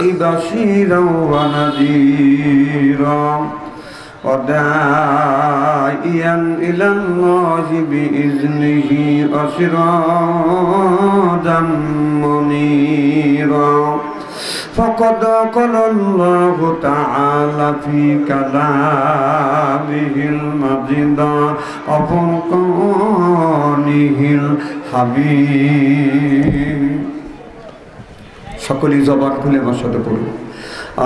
بشيرا ونذيرا وداعيا إلى الله بإذنه وسراجا منيرا فقد قال الله تعالى في كلامه المجيد وفرقانه الحميد সকলেই জবান খুলে আমার সাথে পড়ুন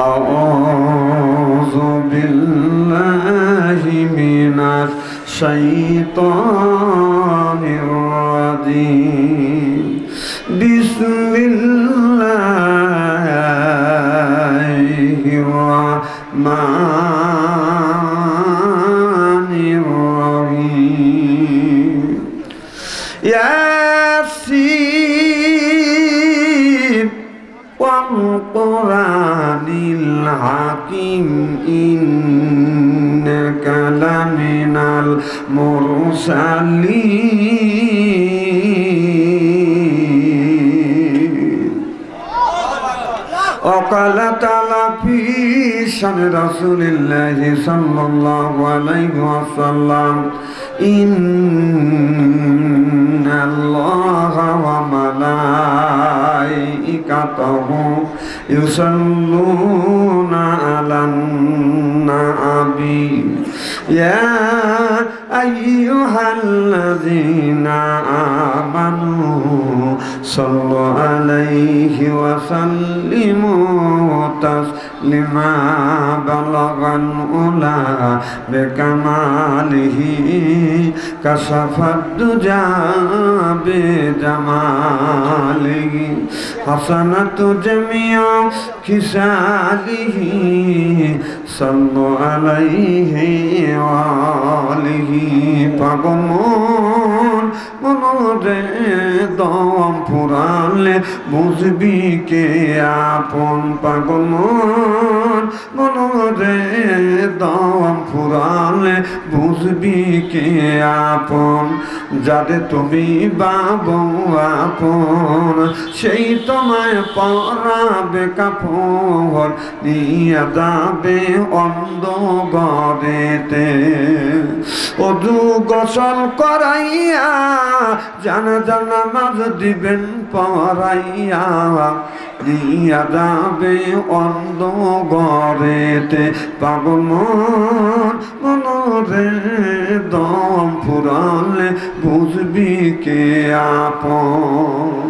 আউযু বিল্লাহি মিনাশ শাইতানির রাজিম বিসমিল্লাহির রাহমানির রাহিম ইয়াসিন والقرآن الحكيم إنك لمن المرسلين وقال تعالى في شأن رسول الله صلى الله عليه وسلم إن الله وملائكته يصلون على النبي يا أيها الذين آمنوا صلوا عليه وسلموا تسليما بلغ الأولى بكماله كشف الدجى بجماله حسنة جميع خصاله صلوا عليه وآله পাগমন মনরে দম ফুরালে বুঝবি কে আপন পাগমন মনরে দম ফুরালে বুঝবি কে আপন যাদের তুমি বাবু আপন সেই তোমায় পরাবে কাপড় নিয়ে যাবে অন্ধকারেতে ওযু গোসল করাইয়া জানাজা নামাজ দিবেন পড়াইয়া নিয়ে যাবে অন্ধকারেতে পাগমন মনরে দম ফুরালে বুঝবি কে আপন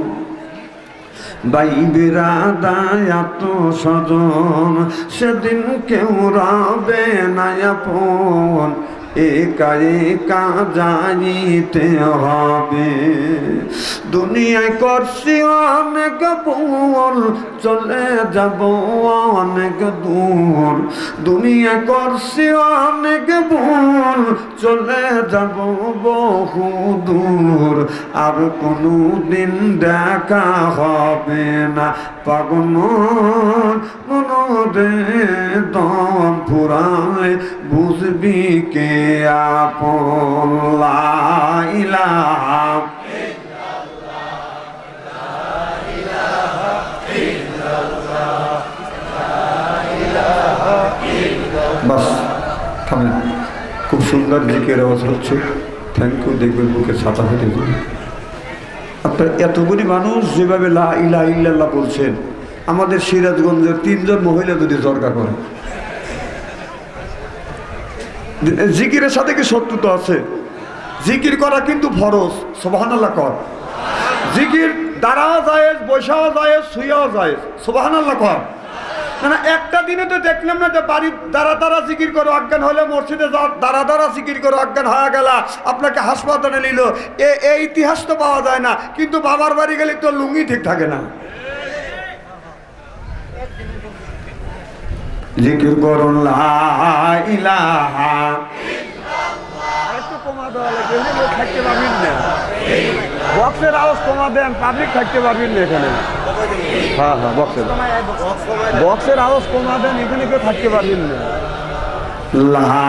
ভাই বিরাদায় আত্মস্বজন সেদিন কেউ রবে না আপন একা একা যাইতে হবে দুনিয়ায় করছি অনেক ভুল চলে যাব অনেক দূর দুনিয়ায় করছি অনেক ভুল চলে যাব বহু দূর আর কোনো দিন দেখা হবে না পাগমন মনরে দম ফুরালে বুঝবি কে আপন লা ইলাহা বাস থামেন খুব সুন্দর জিকের আওয়াজ হচ্ছে থ্যাংক ইউ দেখবেন বুকে ছাতা ফেটে যাবে আপনার এতগুলি মানুষ যেভাবে লা ইলাহা ইল্লাল্লাহ বলছেন আমাদের সিরাজগঞ্জের 3 জন মহিলা যদি জরকা করে জিকিরের সাথে কি শত্রুতা আছে জিকির করা কিন্তু ফরজ সুবহানাল্লাহ কর জিকির দাঁড়াও যায় বসাও যায় শুয়াও যায় সুবহানাল্লাহ কর না একটা দিনে তো দেখলাম না যে বাড়ি দাঁড়া জিকির করো অজ্ঞান হলে মসজিদে যাও দাঁড়া জিকির করো অজ্ঞান হয়ে গেল আপনাকে হাসপাতালে নিল এই ইতিহাস তো পাওয়া যায় না কিন্তু বাবার বাড়ি গেলে তো লুঙ্গি ঠিক থাকে না জিকির করুন লা ইলাহা ইল্লাল্লাহ একটু কমা দাও লাগে লোক থাকতে পারবেন না বক্সের আওয়াজ কমা দেন পাবলিক থাকতে পারবেন না এখানে হ্যাঁ বক্সের আওয়াজ কমা দেন এখানে কেউ থাকতে পারবেন না লা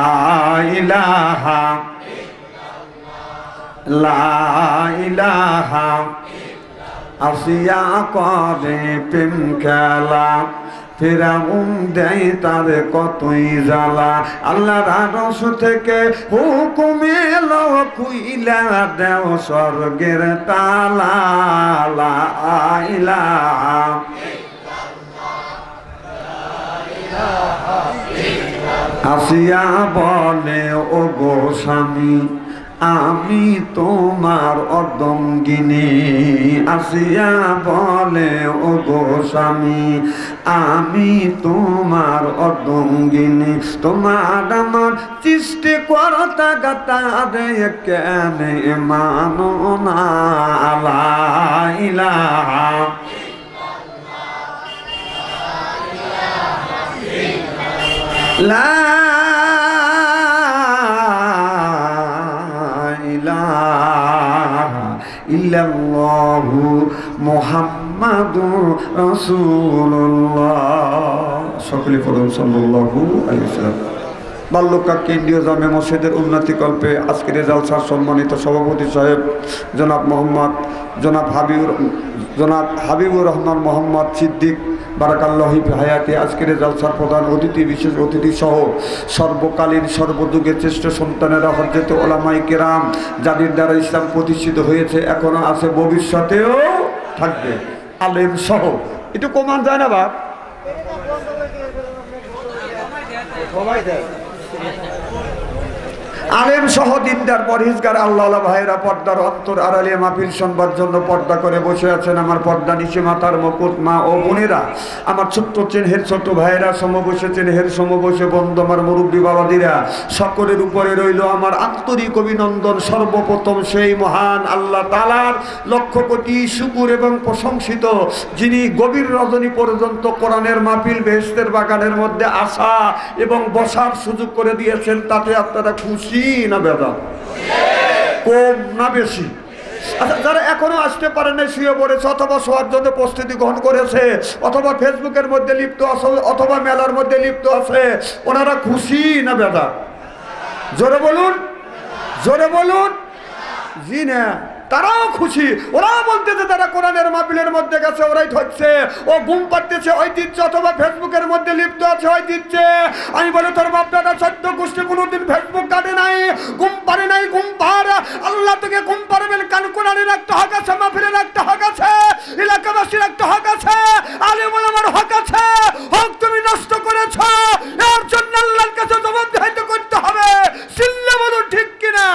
ইলাহা ইল্লাল্লাহ লা ইলাহা আসিয়া করে প্রেম খেলা ফেরাউন দেয় তার কতই জ্বালা আল্লাহর আরশ থেকে হুকুম এলো খুইলা দেও স্বর্গের তালা লা ইলাহা আসিয়া বলে ও গো স্বামী আমি তোমার অর্ধঙ্গিনী আসিয়া বলে ও গো স্বামী আমি তোমার অর্ধঙ্গিনী তোমার আমার সৃষ্টি করতা গাতা রে কেন মানো না লা ইলাহা লা ইলাহা ইল্লাল্লাহু মুহাম্মাদুর রাসূলুল্লাহ সকলে পড়ুন সাল্লাল্লাহু আলাইহি ওয়াসাল্লাম। বাল্যকা কেন্দ্রীয় জামে মসজিদের উন্নতিকল্পে আজকের জালসার সম্মানিত সভাপতি সাহেব জনাব হাবিবুর রহমান মোহাম্মদ সিদ্দিক বারাকাল্লাহি ফি হায়াতি আজকের জালসার প্রধান অতিথি বিশেষ অতিথি সহ সর্বকালীন সর্বযুগের শ্রেষ্ঠ সন্তানেরা হযরত উলামায়ে কেরাম যাদের দ্বারা ইসলাম প্রতিষ্ঠিত হয়েছে এখনো আছে ভবিষ্যতেও থাকবে আলেম সহ একটু কমান যায় না বাপ আলেম সহ দিনদার পরহেজগার আল্লাহ ভাইরা পর্দার অন্তর আড়ালে মাহফিল শুনবার জন্য পর্দা করে বসে আছেন আমার পর্দা নিচে মাতার মুকুট মা ও বোনেরা আমার ছোট্ট চেনহের ছোট ভাইরা সম বসে চেনহের সম বসে বন্ধু আমার মুরব্বী বাবাদিরা সকলের উপরে রইল আমার আন্তরিক অভিনন্দন সর্বপ্রথম সেই মহান আল্লাহ তাআলার লক্ষ কোটি শুকর এবং প্রশংসিত যিনি গভীর রজনী পর্যন্ত কোরআনের মাহফিল বেহেশতের বাগানের মধ্যে আসা এবং বসার সুযোগ করে দিয়েছেন তাতে আপনারা খুশি না বেদা কম না বেশি আচ্ছা যারা এখনো আসতে পারে না শুয়ে পড়েছে অথবা শোয়ার জন্য প্রস্তুতি গ্রহণ করেছে অথবা ফেসবুকের মধ্যে লিপ্ত আছে অথবা মেলার মধ্যে লিপ্ত আছে ওনারা খুশি না বেদা জোরে বলুন জি না তারাও খুশি ওরাও বলতেছে তারা কোরআনের মাহফিলের মধ্যে গেছে ওরাই ঠকছে ও ঘুম পাড়তেছে ওই দিচ্ছে অথবা ফেসবুকের মধ্যে লিপ্ত আছে ওই দিচ্ছে আমি বলে তোর বাপদাদা 14 গোষ্ঠী কোনোদিন ফেসবুক কাটে নাই ঘুম পারে নাই ঘুম পার আল্লাহ তোকে ঘুম পারবেন কান কোরআনের একটা হক আছে মাহফিলের একটা হক আছে এলাকাবাসীর একটা হক আছে আলেম ওলামার হক আছে হক তুমি নষ্ট করেছ এর জন্য আল্লাহর কাছে জবাবদিহি করতে হবে চিল্লা বলুন ঠিক কিনা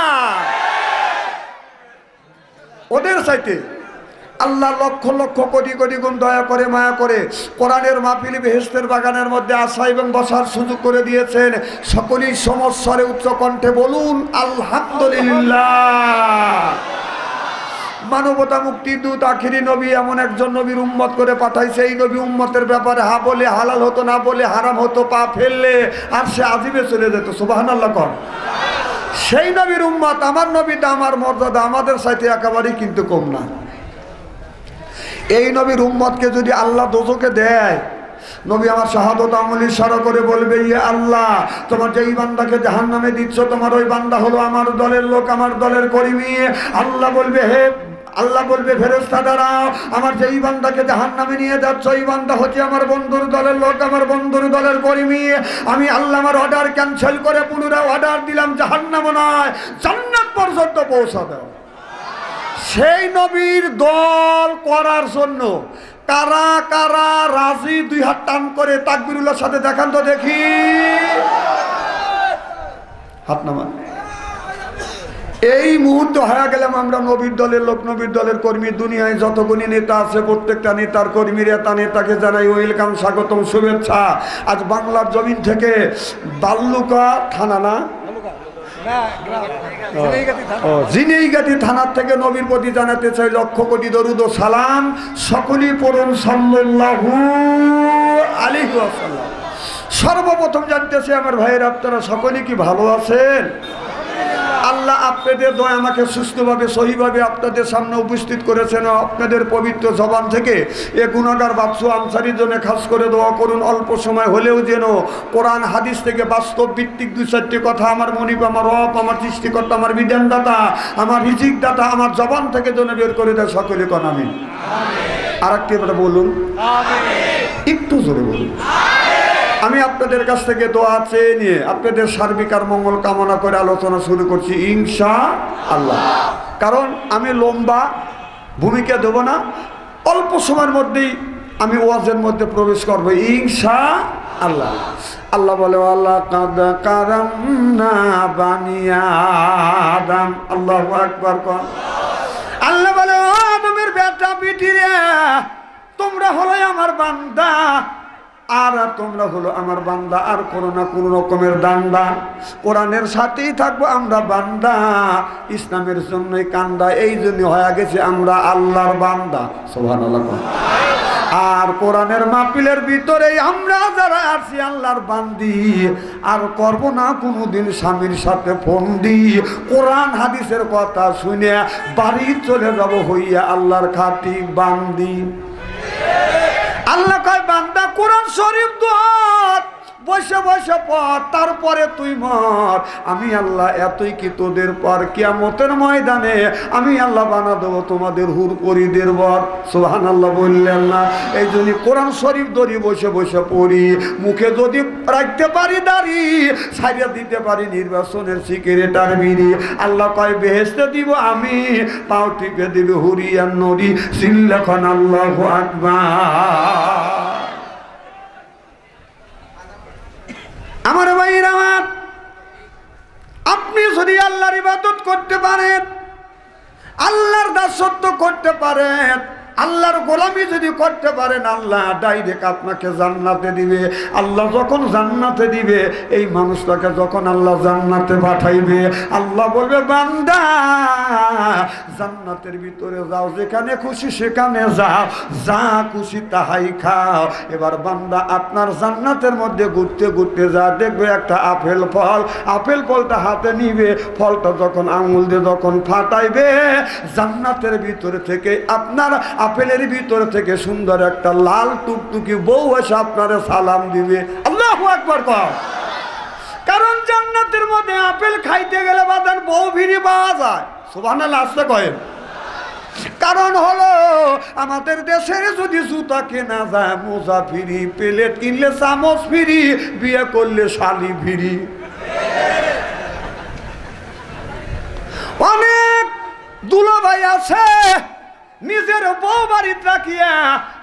ওদের চাইতে আল্লাহ লক্ষ লক্ষ কোটি কোটি গুণ দয়া করে মায়া করে কোরআনের মাহফিল বেহেশতের বাগানের মধ্যে আসা এবং বসার সুযোগ করে দিয়েছেন সকলেই সমস্বরে উচ্চ কণ্ঠে বলুন আলহামদুলিল্লাহ মানবতা মুক্তির দূত আখিরি নবী এমন একজন নবীর উম্মত করে পাঠাইছে এই নবী উম্মতের ব্যাপারে হা বলে হালাল হতো না বলে হারাম হতো পা ফেললে আর সে আজিবে চলে যেত সুবহানাল্লাহ কর সেই নবীর উম্মত আমার নবীটা আমার মর্যাদা আমাদের সাথে একেবারেই কিন্তু কম না এই নবীর উম্মতকে যদি আল্লাহ দোজখে দেয় নবী আমার শাহাদত আমল ইশারা করে বলবে ইয়ে আল্লাহ তোমার যেই বান্দাকে জাহান্নামে দিচ্ছ তোমার ওই বান্দা হলো আমার দলের লোক আমার দলের কর্মী আল্লাহ বলবে হে আল্লাহ বলবে ফেরেশতা দাঁড়াও আমার যেই বান্দাকে জাহান্নামে নিয়ে যাচ্ছ এই বান্দা হচ্ছে আমার বন্ধুর দলের লোক আমার বন্ধুর দলের কর্মী আমি আল্লাহ আমার অর্ডার ক্যান্সেল করে পুনরায় অর্ডার দিলাম জাহান্নাম নয় জান্নাত পর্যন্ত পৌঁছা দাও সেই নবীর দল করার জন্য কারা কারা রাজি দুই হাত টান করে তাকবীরুল্লাহর সাথে দেখান তো দেখি হাত নামান এই মুহূর্তে হয়ে গেলাম আমরা নবীর দলের লোক নবীর দলের কর্মী দুনিয়ায় যতগুলি নেতা আছে প্রত্যেকটা নেতার কর্মীরা তা নেতাকে জানাই ওয়েলকাম স্বাগতম শুভেচ্ছা আজ বাংলার জমিন থেকে বাল্লুকা থানা না জিনেইগাতি থানার থেকে নবীর প্রতি জানাতে চাই লক্ষ কোটি দরুদ ও সালাম সকলেই পড়ুন সাল্লাল্লাহু আলাইহি ওয়াসাল্লাম সর্বপ্রথম জানতেছি আমার ভাইয়ের আপনারা সকলেই কি ভালো আছেন আল্লাহ আপনাদের দয়া আমাকে সুস্থভাবে সহিভাবে আপনাদের সামনে উপস্থিত করেছেন। আপনাদের পবিত্র জবান থেকে এ গুনাহগার বাদশু আনসারীর জন্য খাস করে দোয়া করুন। অল্প সময় হলেও যেন কোরআন হাদিস থেকে বাস্তব ভিত্তিক দুই চারটি কথা আমার মনিব, আমার রব, আমার সৃষ্টিকর্তা, আমার বিধানদাতা, আমার রিজিক দাতা আমার জবান থেকে যেন বের করে দেয়। সকলে কোন আমিন। আর একটি কথা বলুন, একটু জোরে বলুন। আমি আপনাদের কাছ থেকে দোয়া চেয়ে নিয়ে আপনাদের সার্বিক আর মঙ্গল কামনা করে আলোচনা শুরু করছি ইনশাআল্লাহ। কারণ আমি লম্বা ভূমিকা দেব না, অল্প সময়ের মধ্যেই আমি ওয়াজের মধ্যে প্রবেশ করব ইনশাআল্লাহ। আল্লাহ বলে আল্লাহ কাদ কারামনা বানি আদম, আল্লাহু আকবার। কোন আল্লাহ বলে আদমের বেটা বিটিরা তোমরা হলো আমার বান্দা, আর তোমরা হলো আমার বান্দা, আর কোনো না কোনো রকমের দান্দা। কোরআনের সাথেই থাকবো আমরা বান্দা, ইসলামের জন্যই কান্দা, এই জন্য হয়ে গেছে আমরা আল্লাহর বান্দা। সুবহানাল্লাহ। আর কোরআনের মাহফিলের ভিতরেই আমরা যারা আছি আল্লাহর বান্দি, আর করব না কোনোদিন স্বামীর সাথে ফোন দি, কোরআন হাদিসের কথা শুনে বাড়ি চলে যাব হইয়া আল্লাহর খাঁটি বান্দি। আল্লাহ কয় বান্দা কোরআন শরীফ ধর, বসে বসে পড়, তারপরে তুই মর। আমি আল্লাহ এতই কি তোদের পর কিয়ামতের ময়দানে আমি আল্লাহ বানা দেবো তোমাদের হুরপরিদের বর। সুবহানাল্লাহ বললেন না? এই জন্য কোরআন শরীফ ধরি বসে বসে পড়ি। মুখে যদি রাখতে পারি দাড়ি, ছাড়িয়ে দিতে পারি নির্বাচনের সিগারেটার বিড়ি। আল্লাহ কয় বেহেশতে দিব আমি, পাও টিপে দিবে হুরিয়ান নড়ি, সিল্লাখন আল্লাহু আকবার। আমার ভাইরা আমার, আপনি যদি আল্লাহর ইবাদত করতে পারেন, আল্লাহর দাসত্ব করতে পারেন, আল্লাহর গোলামি যদি করতে পারেন, আল্লাহ ডাইরেক্ট আপনাকে জান্নাতে দিবে। আল্লাহ যখন জান্নাতে দিবে, এই মানুষটাকে যখন আল্লাহ জান্নাতে পাঠাইবে, আল্লাহ বলবে বান্দা জান্নাতের ভিতরে যাও, যেখানে খুশি সেখানে যাও, যা খুশি তাহাই খাও। এবার বান্দা আপনার জান্নাতের মধ্যে ঘুরতে ঘুরতে যা দেখবে একটা আপেল ফল, আপেল ফলটা হাতে নিবে, ফলটা যখন আঙুল দিয়ে যখন ফাটাইবে, জান্নাতের ভিতরে থেকে আপনার আপেলের ভিতর থেকে সুন্দর একটা লাল টুকটুকি বউ এসে আপনারে সালাম দিবে। আল্লাহু আকবার কও। কারণ জান্নাতের মধ্যে আপেল খাইতে গেলে বাদান বউ ভিড়ি পাওয়া যায়। সুবহানাল্লাহ আসতে কয়েন। কারণ হলো আমাদের দেশের যদি জুতা কেনা যায় মোজা ফিরি, প্লেট কিনলে চামচ ফিরি, বিয়ে করলে শালি ফিরি। অনেক দুলাভাই আছে নিজের বউ বাড়িতে রাখিয়া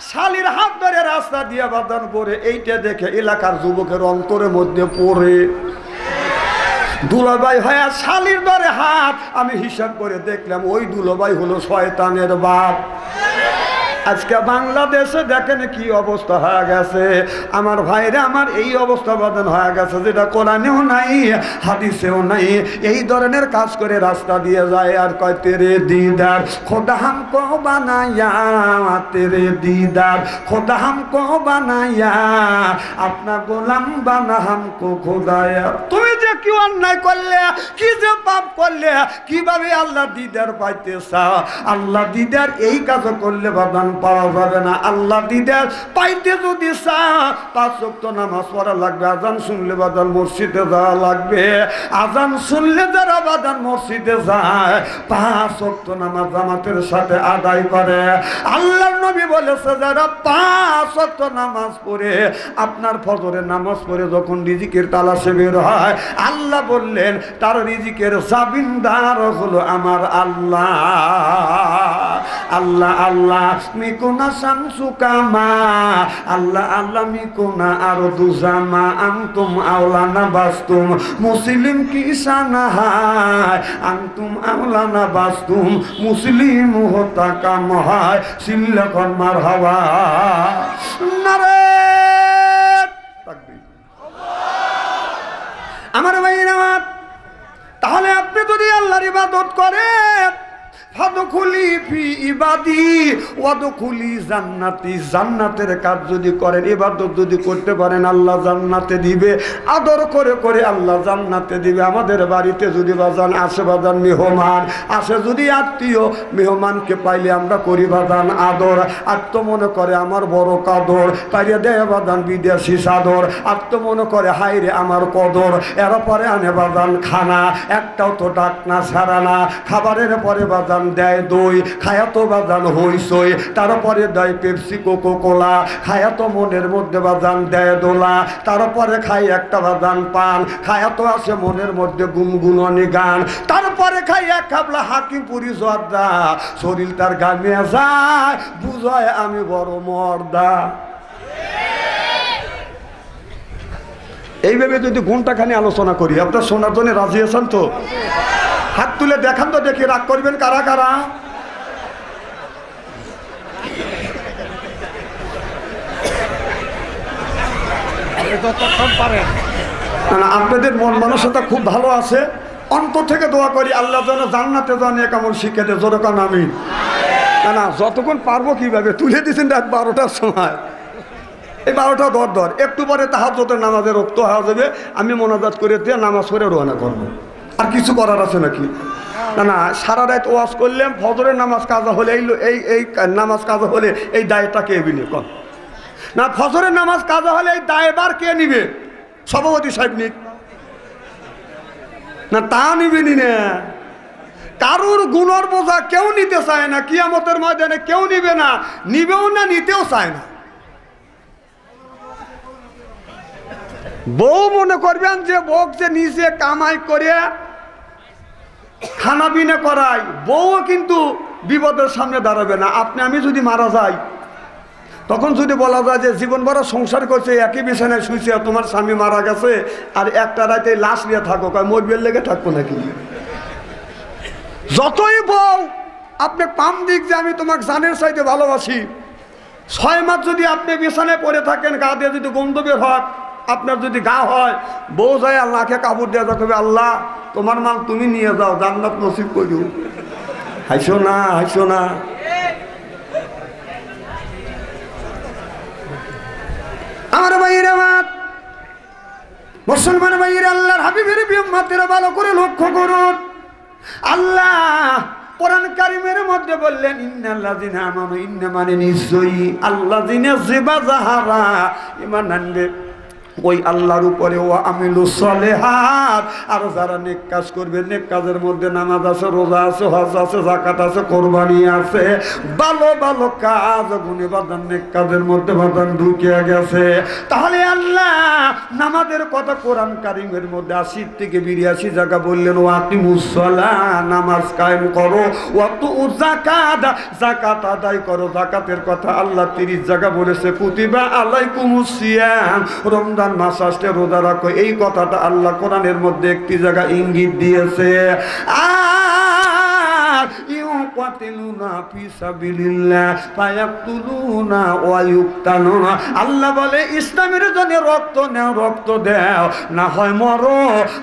শালির হাত ধরে রাস্তা দিয়ে বাদান করে, এইটা দেখে এলাকার যুবকের অন্তরের মধ্যে পড়ে দুলাভাই হয়ে শালির ধরে হাত। আমি হিসাব করে দেখলাম ওই দুলাভাই হলো শয়তানের বাপ। আজকে বাংলাদেশে দেখেন কি অবস্থা হয়ে গেছে আমার ভাইরা আমার, এই অবস্থা বাদন হয়ে গেছে যেটা কোরআনেও নাই হাদিসেও নাই। এই ধরনের কাজ করে রাস্তা দিয়ে যায় আর কয় তেরে দিদার খোদা হামকো বানায়া, তেরে দিদার খোদা হামকো বানায়া, আপনার গোলাম বানা হামকো খোদায়া। তুমি যে কি অন্যায় করলে, কি যে পাপ করলে, কিভাবে আল্লাহ দিদার পাইতে চাও? আল্লাহ দিদার এই কাজ করলে বাদান পাওয়া যাবে না। আল্লাহ দিদার পাইতে যদি চাও 5 ওয়াক্ত নামাজ পড়া লাগবে, আজান শুনলে বাদান মসজিদে যাওয়া লাগবে। আজান শুনলে যারা বাদান মসজিদে যায় 5 ওয়াক্ত নামাজ জামাতের সাথে আদায় করে। আল্লাহর নবী বলেছে যারা 5 ওয়াক্ত নামাজ পড়ে আপনার ফজরের নামাজ পড়ে যখন রিজিকের তালাশে বের হয়, আল্লাহ বললেন তার রিজিকের জামিনদার হলো আমার আল্লাহ। আল্লাহ আল্লাহ মিকুনা শামসুকামা, আল্লাহ আল্লাহ মিকুনা আরদু জামা, আনতুম আওলানা বাস্তুম মুসলিম কিসানা হায়, আনতুম আওলানা বাস্তুম মুসলিম হতা কাম হয়, সিল্লাখন মারহাবা নারে তাকবীর। আমার ভাইরা, তাহলে আপনি যদি আল্লাহর ইবাদত করেন, ফাদখুলি ফি ইবাদি ওয়াদখুলি জান্নাতি, জান্নাতের কাজ যদি করেন, ইবাদত যদি করতে পারেন, আল্লাহ জান্নাতে দিবে। আদর করে করে আল্লাহ জান্নাতে দিবে। আমাদের বাড়িতে যদি বাজান আসে, বাজান মেহমান আসে, যদি আত্মীয়, মেহমানকে পাইলে আমরা করি বাজান আদর। আত্ম মনে করে আমার বড় কাদর, পাইলে দেয় বাজান বিদেশি চাদর। আত্ম মনে করে হাইরে আমার কদর, এর পরে আনে বাজান খানা, একটাও তো ডাক না ছাড়া না। খাবারের পরে বাজান দেয় দই, খায়া তো বাজান হইসই, তারপরে দেয় পেপসি কোকো কোলা, খায়া তো মনের মধ্যে বাজান দেয় দোলা, তারপরে খাই একটা বাজান পান, খায়া তো আসে মনের মধ্যে গুনগুননি গান, তারপরে খাই এক খাবলা হাকিমপুরি জর্দা, শরীর তার গামিয়ে যায়, বুঝায় আমি বড় মর্দা। এইভাবে যদি ঘন্টাখানি আলোচনা করি, আপনার শোনার জন্য রাজি আছেন তো? হাত তুলে দেখান তো দেখি, রাগ করবেন কারা কারা? না, আপনাদের মন মানসিকতা খুব ভালো আছে। অন্তর থেকে দোয়া করি আল্লাহ যেন জান্নাতে জানিয়ে কেমন শিখে দেয়, জোরে কান আমিন। না যতক্ষণ পারবো কিভাবে, তুলে দিয়েছেন রাত 12টার সময়, এই 12টা দর একটু পরে তাহাজ্জুদের নামাজে রক্ত হয়ে যাবে। আমি মোনাজাত করে দিয়ে নামাজ পড়ে রওনা করবো। আর কিছু করার আছে নাকি? না সারা রাত ওয়াজ করলাম, ফজরের নামাজ কাজা হলে এই নামাজ কাজা হলে এই দায়টা কে নিবে? কন না, ফজরের নামাজ কাজা হলে এই দায়বার কে নিবে? সভাপতি সাহেব নিক না, তা নিবেনি না। কারুর গুণর বোঝা কেউ নিতে চায় না, কিয়ামতের ময়দানে কেউ নিবে না, নিবেও না, নিতেও চায় না। বউ মনে করবেন যে বউ যে নিজে কামাই করে খানা পিনা করাই, বউও কিন্তু বিপদের সামনে দাঁড়াবে না। আপনি আমি যদি মারা যাই, তখন যদি বলা যায় যে জীবন ভরা সংসার করছে, একই বিছানায় শুয়েছে, তোমার স্বামী মারা গেছে, আর একটা রাতে লাশ নিয়ে থাকো, মরবের লেগে থাকবো নাকি? যতই বউ আপনি পাম দিক যে আমি তোমাকে জানের চাইতে ভালোবাসি, 6 মাস যদি আপনি বিছানায় পড়ে থাকেন, গা দিয়ে যদি গন্ধ বের হয়, আপনার যদি গা হয়, বউ যায় আল্লাহকে কাপড় দেওয়া যাবে, আল্লাহ তোমার মাল তুমি নিয়ে যাও, জান্নাত নসিব করিও। হাসো না, হাসো না। আমার ভাইয়েরা, আমার মুসলমান ভাইয়েরা, আল্লাহর হাবিবের উম্মতেরা ভালো করে লক্ষ্য করুন। আল্লাহ কোরআন কারীমের মধ্যে বললেন, ইন্নাল্লাযিনা আমানু, ইন্না মানে নিশ্চয়ই, আল্লাযিনা জিবা যাহারা ঈমান আনবে ওই আল্লাহর উপরে, ও আমিলুস সালিহাত, আর যারা নেক কাজ করবে, নেক কাজের মধ্যে নামাজ আছে, রোজা আছে, হজ আছে, যাকাত আছে, কোরবানি আছে, ভালো ভালো কাজ গুণে বাদান নেক কাজের মধ্যে বাদান ঢুকে গেছে। তাহলে আল্লাহ নামাজের কথা কোরআন কারীমের মধ্যে 80 থেকে 82 জায়গা বললেন, ও আকিমুস সালাহ, নামাজ কায়েম করো, ও তুউ যাকাত, যাকাত আদায় করো। যাকাতের কথা আল্লাহ 30 জায়গা বলেছে। কুতিবা আলাইকুমুস সিয়াম, রমজান মাস আসলে রোজা রাখো, এই কথাটা আল্লাহ কোরআনের মধ্যে একটি জায়গা ইঙ্গিত দিয়েছে। আল্লাহ বলে ইসলামের জন্য রক্ত নেও, রক্ত দেও, না হয় মরো,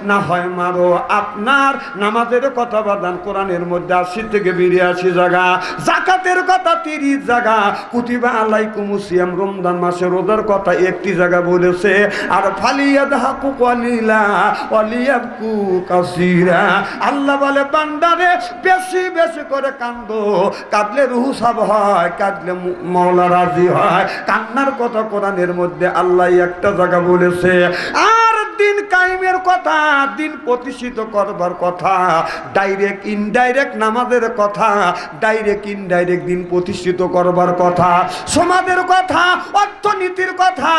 না হয় মারো। আপনার নামাজের কথা বাদান কোরআনের মধ্যে 80 থেকে 82 জায়গা, যাকাতের কথা 30 জায়গা, কুতিবা আলাইকুমুস সিয়াম, রমজান মাসে রোজার কথা একটি জায়গা বলেছে। আর ফালিয়াদহাকু কলিলা ওয়ালিয়াবকু কাসীরা, আল্লাহ বলে বান্দারে বেশি বেশি করে কান্দো, কাঁদলে রুহ সাফ হয়, কাঁদলে মাওলা রাজি হয়। কান্নার কথা কোরআনের মধ্যে আল্লাহ একটা জায়গা বলেছে। আর দিন কায়েমের কথা, দিন প্রতিষ্ঠিত করবার কথা, ডাইরেক্ট ইনডাইরেক্ট নামাজের কথা, ডাইরেক্ট ইনডাইরেক্ট দিন প্রতিষ্ঠিত করবার কথা, সমাজের কথা, অর্থনীতির কথা,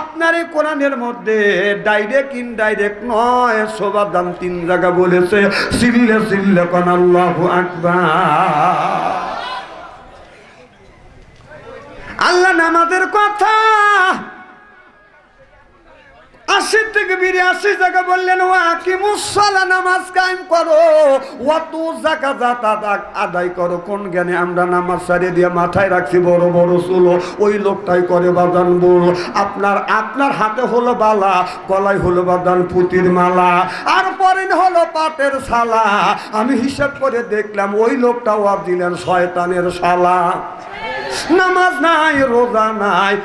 আপনার এই কোরআনের মধ্যে ডাইরেক্ট ইনডাইরেক্ট নয়, সবাদান 3 জায়গা বলেছে। সিল্লে সিল্লে কোন আল্লাহু আকবার। আল্লাহ নামাজের কথা 80 থেকে 82 জায়গা বললেন ওয়াকিমুস সালাহ, নামাজ কায়েম করো, ওয়াতু যাকাত আদায় করো। কোন জ্ঞানে আমরা নামাজ ছাড়িয়ে দিয়ে মাথায় রাখছি বড় বড় চুল, ওই লোকটাই করে বাদান বল। আপনার হাতে হলো বালা, গলায় হলো বাদান পুতির মালা, আর পরে হলো পাটের শালা। আমি হিসাব করে দেখলাম ওই লোকটা ওয়াজ দিলেন শয়তানের শালা। নামাজ নাই, রোজা নাই,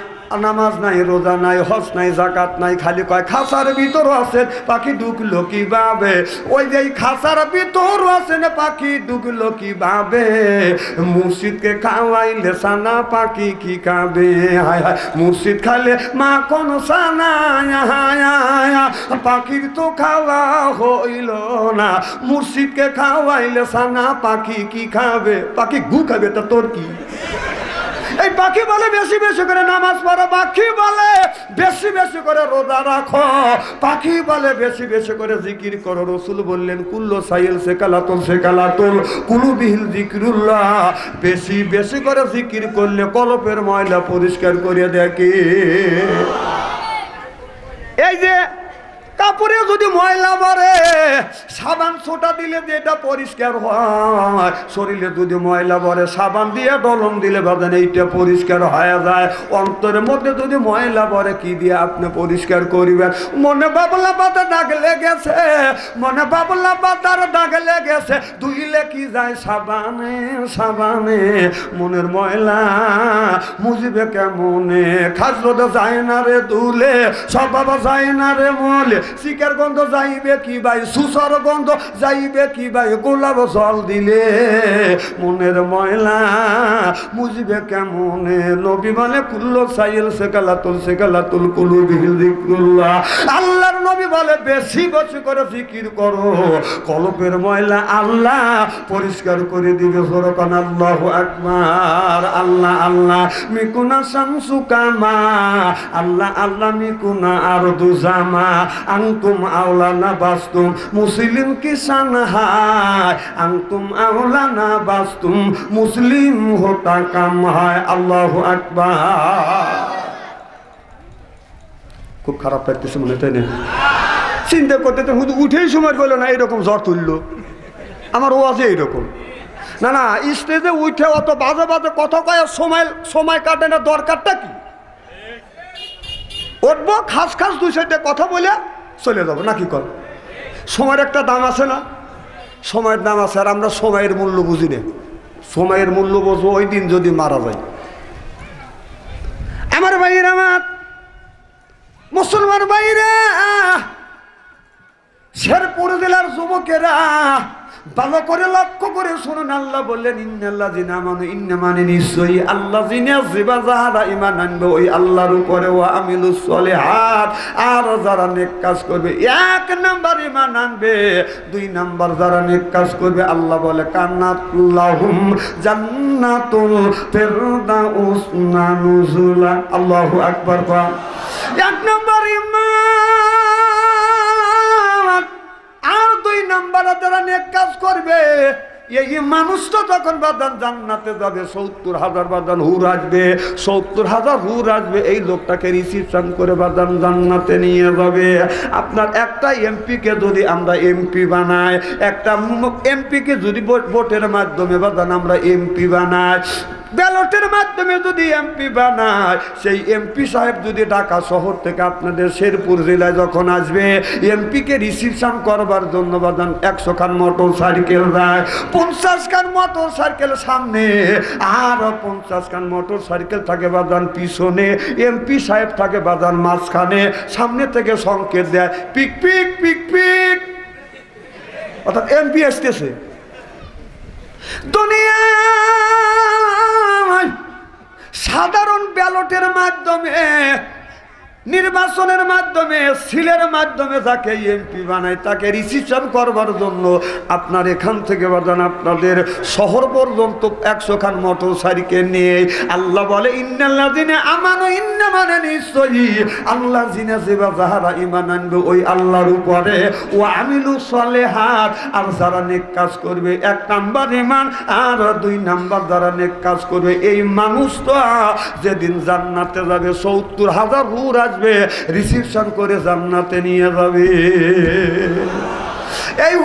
নামাজ নাই, রোজা নাই, হজ নাই, জাকাত নাই, খালি কয় খাসার ভিতর আছে পাখি ঢুকলো কিভাবে। ওই যে খাসার ভিতর আছে না পাখি ঢুকলো কিভাবে। মুর্শিদকে খাওয়াইলে সানা পাখি কি খাবে। হায় হায় মুর্শিদ খালে মা কোন সানা, পাখির তো খাওয়া হইল না। মুর্শিদকে খাওয়াইলে সানা পাখি কি খাবে। পাখি গু খাবে, তা তোর কি। এই পাখি বলে বেশি বেশি করে নামাজ পড়ো, পাখি বলে বেশি বেশি করে রোজা রাখো, পাখি বলে বেশি বেশি করে জিকির করো। রসুল বললেন কুল্লু সাইল সেকালাতুল কুলুবিহিল যিকরুল্লাহ। বেশি বেশি করে জিকির করলে কলবের ময়লা পরিষ্কার করে দেখে। এই যে কাপড়ে যদি ময়লা পড়ে, সাবান ছোটা দিলে যেটা পরিষ্কার হয়, শরীরে যদি ময়লা পড়ে সাবান দিয়ে ডলন দিলে বাজান এইটা পরিষ্কার হয়ে যায়। অন্তরের মধ্যে যদি ময়লা পড়ে কি দিয়ে আপনি পরিষ্কার করিবেন। মনে বাবলা পাতা দাগ লেগেছে, মনে বাবলা পাতার দাগ লেগেছে, ধুইলে কি যায় সাবানে সাবানে। মনের ময়লা মুজিবে কেমনে, খাজরতে যায় না রে দুলে, সব বাবা যায় না রে মলে। শিকার গন্ধ যাইবে কি ভাই, সুসর গন্ধ যাইবে কি ভাই, গোলাপ জল দিলে মনের ময়লা মুজিবে কেমনে। নবী বলে কুল্লু সাইল সেকালাতুল কুলুবিহিল যিকরুল্লাহ। আল্লাহর নবী বলে বেশি বেশি করে জিকির করো, কলবের ময়লা আল্লাহ পরিষ্কার করে দিবে। সরকান আল্লাহু আকবার। আল্লাহ আল্লাহ মিকুনা শামসু কামা, আল্লাহ আল্লাহ মিকুনা আরদু জামা, আনতুম আওলানা বাস্তুম মুসলিম কিসান হায়, আনতুম আওলানা বাস্তুম মুসলিম হোতা কাম হয়। আল্লাহু আকবার। খুব খারাপ লাগতেছে মনে, তাই না? চিন্তা করতে তো উঠেই সময় বলো না এরকম জ্বর তুললো। আমার ওয়াজে এইরকম না না, স্টেজে উঠে অত বাজে বাজে কথা কয়, সময় কাটে না, দরকারটা কি? উঠবো খাস খাস দুই সাইডে কথা বলে চলে যাবো, নাকি কর? সময়ের একটা দাম আছে না? সময়ের দাম আছে, আর আমরা সময়ের মূল্য বুঝি না। সময়ের মূল্য বুঝবো ওই দিন যদি মারা যায়। আমার ভাইয়ের, আমার মুসলমান ভাইরা, শেরপুর জেলার যুবকেরা ভালো করে লক্ষ্য করে শুনুন। আল্লাহ বললেন ইন্নাল্লাযিনা আমানু, ইন্না মানে নিশ্চয়ই আল্লাযিনা যারা ঈমান আনবে ওই আল্লাহর উপরে, ওয়া আমিলুস সলিহাত, আর যারা নেক কাজ করবে। এক নাম্বার ঈমান আনবে, দুই নাম্বার যারা নেক কাজ করবে। আল্লাহ বলে কান্নাত লাহুম জান্নাতুল ফিরদাউস নুজুলা। আল্লাহু আকবার। এক নাম্বার ঈমান, আর দুই নাম্বার যারা নেক কাজ করবে। এই মানুষটা যখন বাদান জান্নাতে যাবে, 70,000 বাদান হুর আসবে, 70,000 হুর আসবে। এই লোকটাকে রিসিপশন করে বাদান জান্নাতে নিয়ে যাবে। আপনার একটা এমপিকে যদি আমরা এমপি বানাই, একটা এমপিকে যদি ভোটের মাধ্যমে বাদান আমরা এমপি বানাই, ব্যালটের মাধ্যমে যদি এমপি বানায়, সেই এমপি সাহেব যদি ঢাকা শহর থেকে আপনাদের শেরপুর জেলায় যখন আসবে, এমপিকে রিসিপশন করবার জন্য বাদান 100 খান মোটর সাইকেল যায়, 50 খান মোটর সাইকেল সামনে, আর 50 খান মোটর সাইকেল থাকে বাদান পিছনে, এমপি সাহেব থাকে বাদান মাঝখানে। সামনে থেকে সংকেত দেয় পিক পিক পিক পিক, অর্থাৎ এমপি আসতেছে। দুনিয়া সাধারণ ব্যালটের মাধ্যমে, নির্বাচনের মাধ্যমে, সিলের মাধ্যমে যাকে এমপি বানায় তাকে রিসিপশন করবার জন্য আপনার এখান থেকে বাজান আপনাদের শহর পর্যন্ত 100 খান মোটর সাইকেল নিয়ে আল্লাহ বলে ইন্নাল্লাযিনা আমানু, ইন্না মানে নিশ্চয়ই আল্লাযিনা যারা ঈমান আনবে ওই আল্লাহর উপরে, ওয়া আমিলুস সলিহাত, আর যারা নেক কাজ করবে। এক নাম্বার ঈমান, আর দুই নাম্বার যারা নেক কাজ করবে। এই মানুষটা যেদিন জান্নাতে যাবে 70,000 হুর আসবে, রিসিপশন করে জান্নাতে নিয়ে যাবে। এই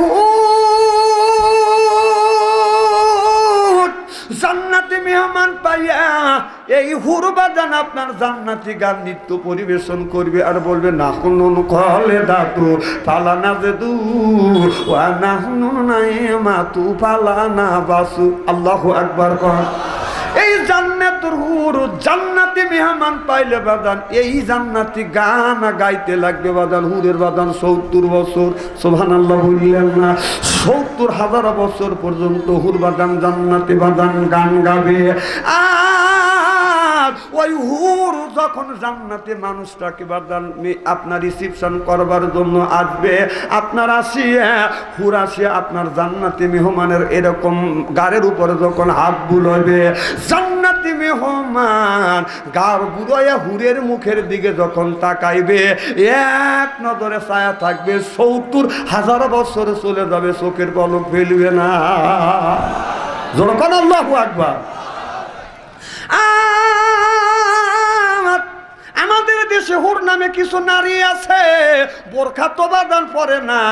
জান্নাতি মেহমান পাইয়া এই হুরবাদান আপনার জান্নাতি গান নৃত্য পরিবেশন করবে আর বলবে নাহুনুন খালিদাতু ফালানা জাদু ওয়া নাহনু নাইমাতু ফালানা বাসু। আল্লাহু আকবার কর। এই জান্নাতুর হুর জান্নাতি মেহমান পাইলে বাদান এই জান্নাতি গান গাইতে লাগবে বাদান। হুরের বাদান ৭০ বছর, সুবহানাল্লাহ বললেন না, ৭০,০০০ বছর পর্যন্ত হুর বাদান জান্নাতি বাদান গান গাবে। আর ওই হুর যখন জান্নাতি মানুষটাকে বাদান আপনার রিসিপশন করবার জন্য আসবে, আপনার আসিয়া হুর আসিয়া আপনার জান্নাতি মেহমানের এরকম গাড়ির উপরে যখন হাত বুলাবে, জান্নাতি মেহমান গার বুড়াইয়া হুরের মুখের দিকে যখন তাকাইবে, এক নজরে ছায়া থাকবে, ৭০,০০০ বছর চলে যাবে, চোখের পলক ফেলবে না। যখন আল্লাহু আকবার। আমাদের দেশে হুর নামে কিছু নারী আছে, বোরখা তো বাদান পরে না,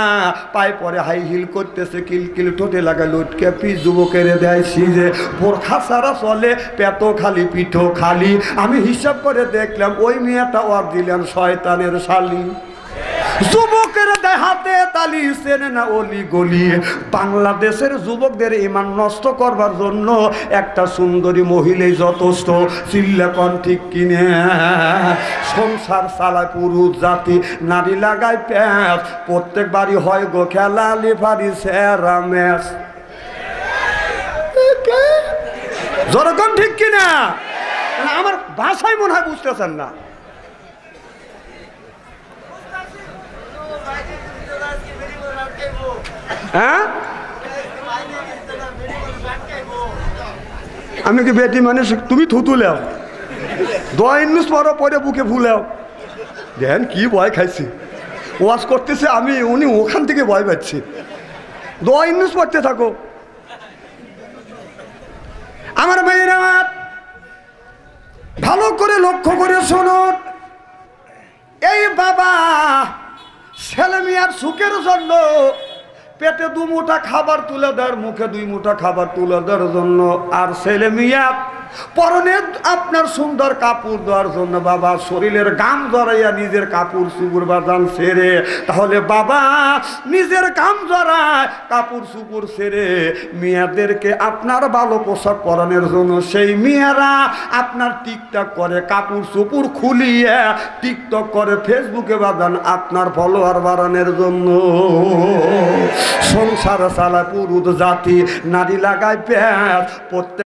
পায়ে পরে হাই হিল করতেছে, কিলকিল ঠোঁটে লাগা লটকে পি যুবকের দেয় সিজে, বোরখা ছাড়া চলে, পেট খালি পিঠো খালি। আমি হিসাব করে দেখলাম ওই মেয়েটা ওয়ার দিলেন শয়তানের শালি। যুবকের দেয় হাতে তালি, চেনে না অলি গলি। বাংলাদেশের যুবকদের ইমান নষ্ট করবার জন্য একটা সুন্দরী মহিলাই যথেষ্ট। চিল্লাকন ঠিক কিনে। সংসার চালায় পুরুষ জাতি, নারী লাগায় প্যাঁচ, প্রত্যেক বাড়ি হয় গো খেলা লিফারি সেরা ম্যাচ। যখন ঠিক কিনা আমার ভাষায় মনে হয় বুঝতেছেন না। হ্যাঁ, আমি কি বেটি মানুষ, তুমি থুতু লেও, দশ পর পরে বুকে ফুলেও। দেখেন কি ভয় খাইছি, ওয়াশ করতেছে আমি, উনি ওখান থেকে ভয় পাচ্ছি। 10 পড়তে থাকো। আমার মেয়েরা ভালো করে লক্ষ্য করে শুনুন, এই বাবা ছেলে মেয়ের সুখের জন্য পেটে 2 মুঠা খাবার তুলে দেয়, মুখে 2 মুঠা খাবার তুলে দেওয়ার জন্য, আর ছেলে মেয়ে পরনে আপনার সুন্দর কাপড় দেওয়ার জন্য বাবা শরীরের গাম জড়াইয়া নিজের কাপড় চুপুর বাদান ছেড়ে, তাহলে বাবা নিজের গাম জড়ায় কাপড় চুপুর ছেড়ে মেয়েদেরকে আপনার ভালো পোশাক পরানোর জন্য সেই মেয়েরা আপনার টিকটক করে, কাপড় চুপুর খুলিয়ে টিকটক করে, ফেসবুকে বাদান আপনার ফলোয়ার বাড়ানোর জন্য। সংসার চালায় পুরুষ জাতি, নারী লাগায় প্যাঁচ, প্রত্যেক